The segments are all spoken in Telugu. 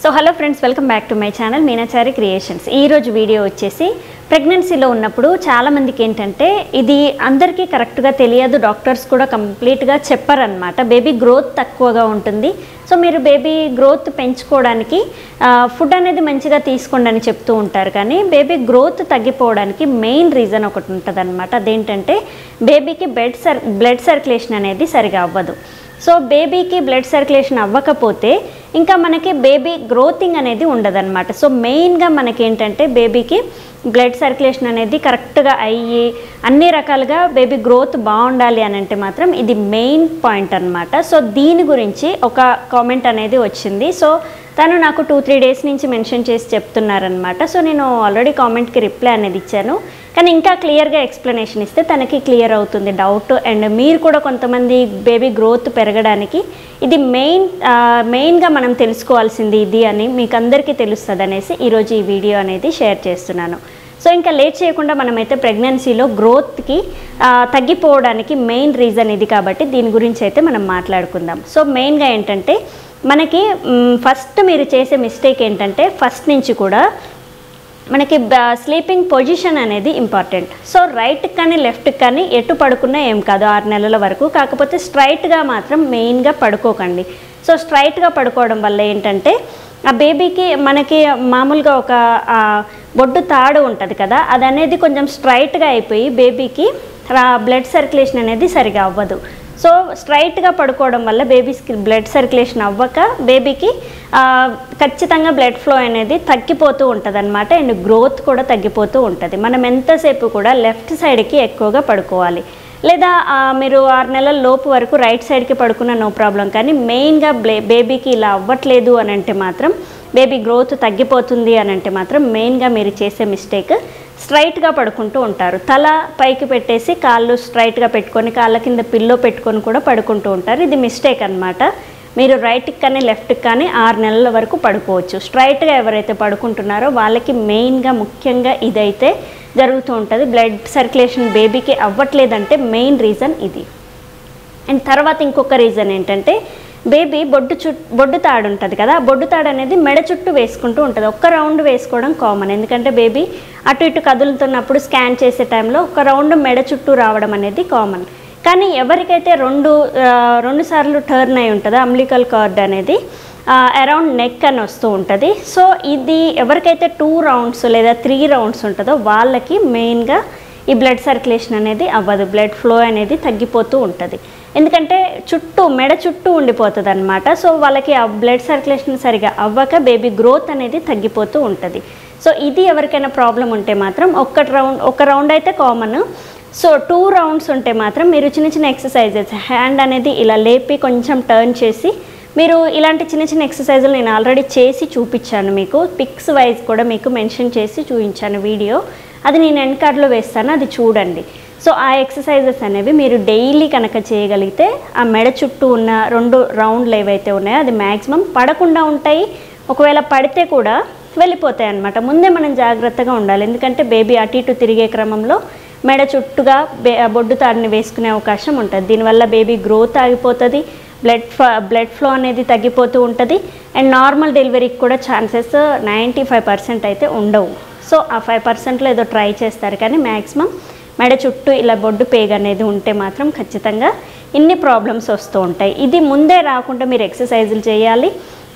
So hello friends, welcome back to my channel Meenachari creations. ఈరోజు వీడియో వచ్చేసి ప్రెగ్నెన్సీలో ఉన్నప్పుడు చాలామందికి ఏంటంటే ఇది అందరికీ కరెక్ట్గా తెలియదు, డాక్టర్స్ కూడా కంప్లీట్గా చెప్పారనమాట. బేబీ గ్రోత్ తక్కువగా ఉంటుంది. సో మీరు బేబీ గ్రోత్ పెంచుకోవడానికి ఫుడ్ అనేది మంచిగా తీసుకోండి అని చెప్తూ ఉంటారు, కానీ బేబీ గ్రోత్ తగ్గిపోవడానికి మెయిన్ రీజన్ ఒకటి ఉంటుంది అనమాట. అదేంటంటే బేబీకి బ్లడ్ సర్క్యులేషన్ అనేది సరిగా అవ్వదు. సో బేబీకి బ్లడ్ సర్క్యులేషన్ అవ్వకపోతే ఇంకా మనకి బేబీ గ్రోతింగ్ అనేది ఉండదన్నమాట. సో మెయిన్గా మనకి ఏంటంటే బేబీకి బ్లడ్ సర్క్యులేషన్ అనేది కరెక్ట్గా అయ్యి అన్ని రకాలుగా బేబీ గ్రోత్ బాగుండాలి అని అంటే మాత్రం ఇది మెయిన్ పాయింట్ అనమాట. సో దీని గురించి ఒక కామెంట్ అనేది వచ్చింది. సో తను నాకు 2-3 డేస్ నుంచి మెన్షన్ చేసి చెప్తున్నారనమాట. సో నేను ఆల్రెడీ కామెంట్కి రిప్లై అనేది ఇచ్చాను, కానీ ఇంకా క్లియర్గా ఎక్స్ప్లెనేషన్ ఇస్తే తనకి అవుతుంది డౌట్. అండ్ మీరు కూడా కొంతమంది బేబీ గ్రోత్ పెరగడానికి ఇది మెయిన్గా మనం తెలుసుకోవాల్సింది ఇది అని మీకు అందరికీ తెలుస్తుంది అనేసి ఈరోజు ఈ వీడియో అనేది షేర్ చేస్తున్నాను. సో ఇంకా లేట్ చేయకుండా మనమైతే ప్రెగ్నెన్సీలో గ్రోత్కి తగ్గిపోవడానికి మెయిన్ రీజన్ ఇది, కాబట్టి దీని గురించి అయితే మనం మాట్లాడుకుందాం. సో మెయిన్గా ఏంటంటే మనకి ఫస్ట్ మీరు చేసే మిస్టేక్ ఏంటంటే ఫస్ట్ నుంచి కూడా మనకి స్లీపింగ్ పొజిషన్ అనేది ఇంపార్టెంట్. సో రైట్కి కానీ లెఫ్ట్కి కానీ ఎటు పడుకున్నా ఏం కాదు 6 నెలల వరకు. కాకపోతే స్ట్రైట్గా మాత్రం మెయిన్గా పడుకోకండి. సో స్ట్రైట్గా పడుకోవడం వల్ల ఏంటంటే ఆ బేబీకి మనకి మామూలుగా ఒక బొడ్డు తాడు ఉంటుంది కదా, అది అనేది కొంచెం స్ట్రైట్గా అయిపోయి బేబీకి బ్లడ్ సర్క్యులేషన్ అనేది సరిగా అవ్వదు. సో స్ట్రైట్గా పడుకోవడం వల్ల బేబీకి బ్లడ్ సర్క్యులేషన్ అవ్వక బేబీకి ఖచ్చితంగా బ్లడ్ ఫ్లో అనేది తగ్గిపోతూ ఉంటుంది అనమాట. అండ్ గ్రోత్ కూడా తగ్గిపోతూ ఉంటుంది. మనం ఎంతసేపు కూడా లెఫ్ట్ సైడ్కి ఎక్కువగా పడుకోవాలి, లేదా మీరు 6 నెలల లోపు వరకు రైట్ సైడ్కి పడుకున్న నో ప్రాబ్లం. కానీ మెయిన్గా బేబీకి ఇలా అవ్వట్లేదు అని అంటే మాత్రం, బేబీ గ్రోత్ తగ్గిపోతుంది అని అంటే మాత్రం మెయిన్గా మీరు చేసే మిస్టేక్ స్ట్రైట్గా పడుకుంటూ ఉంటారు. తల పైకి పెట్టేసి కాళ్ళు స్ట్రైట్గా పెట్టుకొని కాళ్ళ కింద పిల్లో పెట్టుకొని కూడా పడుకుంటూ ఉంటారు. ఇది మిస్టేక్ అనమాట. మీరు రైట్కి కానీ లెఫ్ట్కి కానీ 6 నెలల వరకు పడుకోవచ్చు. స్ట్రైట్గా ఎవరైతే పడుకుంటున్నారో వాళ్ళకి మెయిన్గా ముఖ్యంగా ఇదైతే జరుగుతూ ఉంటుంది. బ్లడ్ సర్క్యులేషన్ బేబీకి అవ్వట్లేదంటే మెయిన్ రీజన్ ఇది. అండ్ తర్వాత ఇంకొక రీజన్ ఏంటంటే బేబీ బొడ్డు తాడు ఉంటుంది కదా, ఆ బొడ్డు తాడు అనేది మెడ చుట్టూ వేసుకుంటూ ఉంటుంది. ఒక్క రౌండ్ వేసుకోవడం కామన్, ఎందుకంటే బేబీ అటు ఇటు కదులుతున్నప్పుడు స్కాన్ చేసే టైంలో ఒక రౌండ్ మెడ చుట్టూ రావడం అనేది కామన్. కానీ ఎవరికైతే రెండు సార్లు టర్న్ అయి ఉంటుందో అంబ్లికల్ కార్డ్ అనేది అరౌండ్ నెక్ అని వస్తూ ఉంటుంది. సో ఇది ఎవరికైతే 2 రౌండ్స్ లేదా 3 రౌండ్స్ ఉంటుందో వాళ్ళకి మెయిన్గా ఈ బ్లడ్ సర్క్యులేషన్ అనేది అవ్వదు, బ్లడ్ ఫ్లో అనేది తగ్గిపోతూ ఉంటుంది. ఎందుకంటే మెడ చుట్టూ ఉండిపోతుంది అనమాట. సో వాళ్ళకి ఆ బ్లడ్ సర్క్యులేషన్ సరిగా అవ్వక బేబీ గ్రోత్ అనేది తగ్గిపోతూ ఉంటుంది. సో ఇది ఎవరికైనా ప్రాబ్లం ఉంటే మాత్రం ఒక రౌండ్ అయితే కామన్. సో 2 రౌండ్స్ ఉంటే మాత్రం మీరు చిన్న ఎక్సర్సైజెస్, హ్యాండ్ అనేది ఇలా లేపి కొంచెం టర్న్ చేసి మీరు ఇలాంటి చిన్న ఎక్సర్సైజులు నేను ఆల్రెడీ చేసి చూపించాను, మీకు పిక్స్ వైజ్ కూడా మీకు మెన్షన్ చేసి చూపించాను వీడియో. అది నేను ఎండ్ కార్డ్లో వేస్తాను, అది చూడండి. సో ఆ ఎక్సర్సైజెస్ అనేవి మీరు డైలీ కనుక చేయగలిగితే ఆ మెడ చుట్టూ ఉన్న 2 రౌండ్లు ఏవైతే ఉన్నాయో అది మ్యాక్సిమం పడకుండా ఉంటాయి. ఒకవేళ పడితే కూడా వెళ్ళిపోతాయి అన్నమాట. ముందే మనం జాగ్రత్తగా ఉండాలి, ఎందుకంటే బేబీ అటు ఇటు తిరిగే క్రమంలో మెడ చుట్టుగా బొడ్డు తాడిని వేసుకునే అవకాశం ఉంటుంది. దీనివల్ల బేబీ గ్రోత్ ఆగిపోతుంది, బ్లడ్ ఫ్లో అనేది తగ్గిపోతూ ఉంటుంది. అండ్ నార్మల్ డెలివరీకి కూడా ఛాన్సెస్ 95% అయితే ఉండవు. సో ఆ 5%లో ఏదో ట్రై చేస్తారు, కానీ మ్యాక్సిమం మెడ చుట్టూ ఇలా బొడ్డు పేగ అనేది ఉంటే మాత్రం ఖచ్చితంగా ఇన్ని ప్రాబ్లమ్స్ వస్తూ ఉంటాయి. ఇది ముందే రాకుండా మీరు ఎక్సర్సైజులు చేయాలి.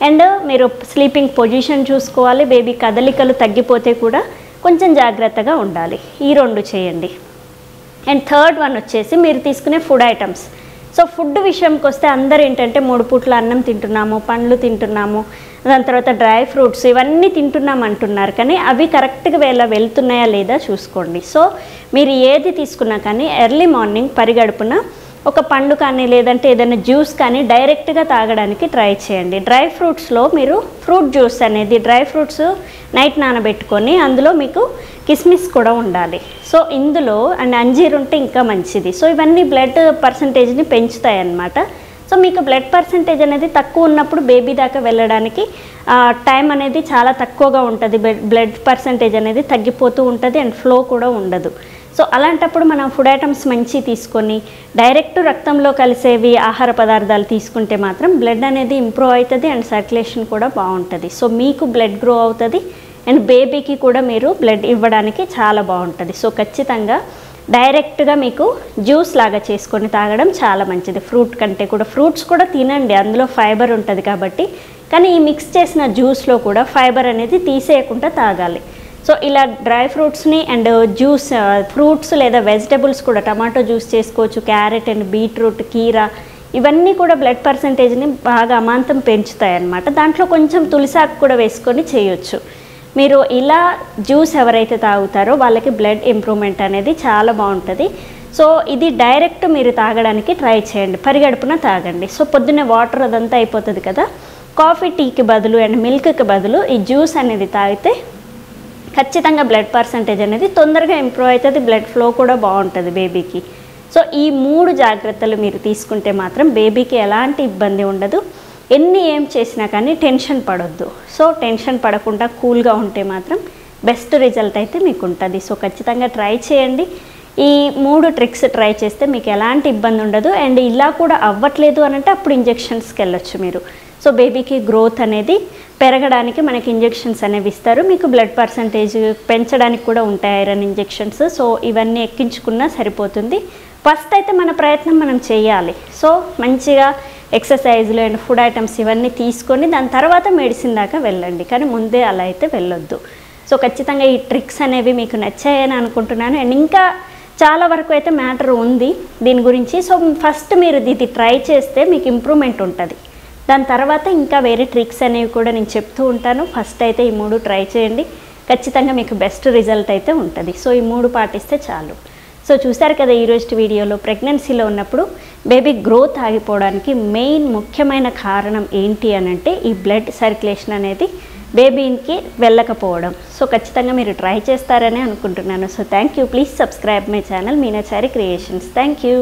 అండ్ మీరు స్లీపింగ్ పొజిషన్ చూసుకోవాలి. బేబీ కదలికలు తగ్గిపోతే కూడా కొంచెం జాగ్రత్తగా ఉండాలి. ఈ 2 చేయండి. అండ్ థర్డ్ వన్ వచ్చేసి మీరు తీసుకునే ఫుడ్ ఐటమ్స్. సో ఫుడ్ విషయంకి వస్తే అందరు ఏంటంటే 3 పూట్ల అన్నం తింటున్నాము, పండ్లు తింటున్నాము, దాని తర్వాత డ్రై ఫ్రూట్స్ ఇవన్నీ తింటున్నాం అంటున్నారు, కానీ అవి కరెక్ట్గా వెళ్తున్నాయా లేదా చూసుకోండి. సో మీరు ఏది తీసుకున్నా కానీ ఎర్లీ మార్నింగ్ పరిగడుపున ఒక పండు కానీ లేదంటే ఏదైనా జ్యూస్ కానీ డైరెక్ట్గా తాగడానికి ట్రై చేయండి. డ్రై ఫ్రూట్స్లో మీరు ఫ్రూట్ జ్యూస్ అనేది డ్రై ఫ్రూట్స్ నైట్ నానబెట్టుకొని అందులో మీకు కిస్మిస్ కూడా ఉండాలి. సో ఇందులో అండ్ అంజీర్ ఉంటే ఇంకా మంచిది. సో ఇవన్నీ బ్లడ్ పర్సంటేజ్ని పెంచుతాయి అన్నమాట. సో మీకు బ్లడ్ పర్సంటేజ్ అనేది తక్కువ ఉన్నప్పుడు బేబీ దాకా వెళ్ళడానికి టైం అనేది చాలా తక్కువగా ఉంటుంది. బ్లడ్ పర్సంటేజ్ అనేది తగ్గిపోతూ ఉంటుంది అండ్ ఫ్లో కూడా ఉండదు. సో అలాంటప్పుడు మనం ఫుడ్ ఐటమ్స్ మంచి తీసుకొని డైరెక్ట్ రక్తంలో కలిసేవి ఆహార పదార్థాలు తీసుకుంటే మాత్రం బ్లడ్ అనేది ఇంప్రూవ్ అవుతుంది అండ్ సర్క్యులేషన్ కూడా బాగుంటుంది. సో మీకు బ్లడ్ గ్రో అవుతుంది అండ్ బేబీకి కూడా మీరు బ్లడ్ ఇవ్వడానికి చాలా బాగుంటుంది. సో ఖచ్చితంగా డైరెక్ట్గా మీకు జ్యూస్ లాగా చేసుకొని తాగడం చాలా మంచిది. ఫ్రూట్ కంటే కూడా ఫ్రూట్స్ కూడా తినండి, అందులో ఫైబర్ ఉంటుంది కాబట్టి. కానీ ఈ మిక్స్ చేసిన జ్యూస్లో కూడా ఫైబర్ అనేది తీసేయకుండా తాగాలి. సో ఇలా డ్రై ఫ్రూట్స్ని అండ్ జ్యూస్ ఫ్రూట్స్ లేదా వెజిటబుల్స్ కూడా టమాటో జ్యూస్ చేసుకోవచ్చు, క్యారెట్ అండ్ బీట్రూట్, కీరా, ఇవన్నీ కూడా బ్లడ్ పర్సంటేజ్ని బాగా అమాంతం పెంచుతాయి అన్నమాట. దాంట్లో కొంచెం తులసాకు కూడా వేసుకొని చేయొచ్చు. మీరు ఇలా జ్యూస్ ఎవరైతే తాగుతారో వాళ్ళకి బ్లడ్ ఇంప్రూవ్మెంట్ అనేది చాలా బాగుంటుంది. సో ఇది డైరెక్ట్ మీరు తాగడానికి ట్రై చేయండి, పరిగడుపున తాగండి. సో పొద్దున్నే వాటర్ అదంతా అయిపోతుంది కదా, కాఫీ టీకి బదులు అండ్ మిల్క్కి బదులు ఈ జ్యూస్ అనేది తాగితే ఖచ్చితంగా బ్లడ్ పర్సంటేజ్ అనేది తొందరగా ఇంప్రూవ్ అవుతుంది, బ్లడ్ ఫ్లో కూడా బాగుంటుంది బేబీకి. సో ఈ 3 జాగ్రత్తలు మీరు తీసుకుంటే మాత్రం బేబీకి ఎలాంటి ఇబ్బంది ఉండదు. ఏం చేసినా కానీ టెన్షన్ పడొద్దు. సో టెన్షన్ పడకుండా కూల్గా ఉంటే మాత్రం బెస్ట్ రిజల్ట్ అయితే మీకు ఉంటుంది. సో ఖచ్చితంగా ట్రై చేయండి. ఈ 3 ట్రిక్స్ ట్రై చేస్తే మీకు ఎలాంటి ఇబ్బంది ఉండదు. అండ్ ఇలా కూడా అవ్వట్లేదు అని అంటే అప్పుడు ఇంజెక్షన్స్కి వెళ్ళొచ్చు మీరు. సో బేబీకి గ్రోత్ అనేది పెరగడానికి మనకి ఇంజెక్షన్స్ అనేవి ఇస్తారు. మీకు బ్లడ్ పర్సంటేజ్ పెంచడానికి కూడా ఉంటాయి ఐరన్ ఇంజెక్షన్స్. సో ఇవన్నీ ఎక్కించుకున్నా సరిపోతుంది. ఫస్ట్ అయితే మన ప్రయత్నం మనం చేయాలి. సో మంచిగా ఎక్సర్సైజ్లు అండ్ ఫుడ్ ఐటమ్స్ ఇవన్నీ తీసుకొని దాని తర్వాత మెడిసిన్ దాకా వెళ్ళండి, కానీ ముందే అలా అయితే వెళ్ళొద్దు. సో ఖచ్చితంగా ఈ ట్రిక్స్ అనేవి మీకు నచ్చాయని అనుకుంటున్నాను. అండ్ ఇంకా చాలా వరకు అయితే మ్యాటర్ ఉంది దీని గురించి. సో ఫస్ట్ మీరు ఇది ట్రై చేస్తే మీకు ఇంప్రూవ్మెంట్ ఉంటుంది. దాని తర్వాత ఇంకా వేరే ట్రిక్స్ అనేవి కూడా నేను చెప్తూ ఉంటాను. ఫస్ట్ అయితే ఈ 3 ట్రై చేయండి, ఖచ్చితంగా మీకు బెస్ట్ రిజల్ట్ అయితే ఉంటుంది. సో ఈ 3 పాటిస్తే చాలు. సో చూసారు కదా ఈరోజు వీడియోలో ప్రెగ్నెన్సీలో ఉన్నప్పుడు బేబీ గ్రోత్ ఆగిపోవడానికి మెయిన్ ముఖ్యమైన కారణం ఏంటి అని అంటే ఈ బ్లడ్ సర్క్యులేషన్ అనేది బేబీకి వెళ్ళకపోవడం. సో ఖచ్చితంగా మీరు ట్రై చేస్తారని అనుకుంటున్నాను. So thank you. Please subscribe my channel Meenachari creations. Thank you.